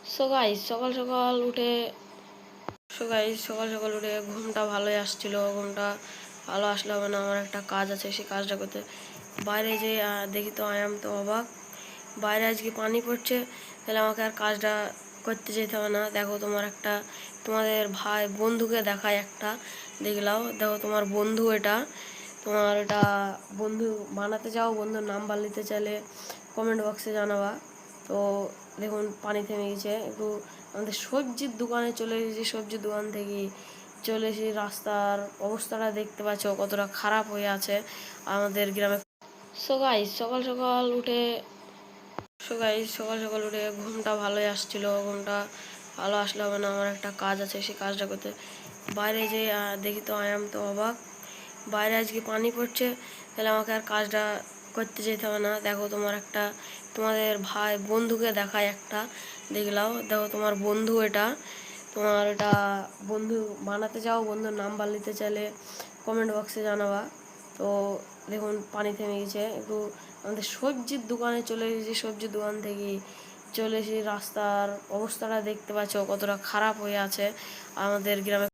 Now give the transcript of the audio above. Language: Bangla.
সকাল সকাল উঠে সকাল সকাল উঠে ঘুমটা ভালোই আসছিল। ঘুমটা ভালো আসলে হবে না, আমার একটা কাজ আছে, সেই কাজটা করতে বাইরে যে দেখি তো আয়াম তো অবাক, বাইরে আজকে পানি পড়ছে, তাহলে আমাকে আর কাজটা করতে যেতে হবে না। দেখো তোমাদের ভাই বন্ধুকে দেখায় একটা, দেখলাও দেখো তোমার বন্ধু, এটা বন্ধু বানাতে চাও, বন্ধুর নাম্বার নিতে চাইলে কমেন্ট বক্সে জানাবা। তো দেখুন পানি থেমে গেছে, একটু আমাদের সবজির দোকানে চলে এসেছি, সবজির দোকান থেকে চলে এসেছি। রাস্তার অবস্থাটা দেখতে পাচ্ছ কতটা খারাপ হয়ে আছে আমাদের গ্রামে। সকাল সকাল উঠে সকাল সকাল উঠে ঘুমটা ভালোই আসছিল। ঘুমটা ভালো আসলে হবে না, আমার একটা কাজ আছে, সেই কাজটা করতে বাইরে যে দেখি তো আয়াম তো অবাক, বাইরে আজকে পানি পড়ছে, তাহলে আমাকে আর কাজটা করতে যেতে হবে না। দেখো তোমাদের ভাই বন্ধুকে দেখায় একটা, দেখলাও দেখো তোমার বন্ধু, এটা বন্ধু বানাতে চাও, বন্ধুর নাম্বার নিতে চাইলে কমেন্ট বক্সে জানাবা। তো দেখুন পানি থেমে গেছে, একটু আমাদের সবজির দোকানে চলে এসেছি, সবজির দোকান থেকে চলে এসেছি। রাস্তার অবস্থাটা দেখতে পাচ্ছ কতটা খারাপ হয়ে আছে আমাদের গ্রামে।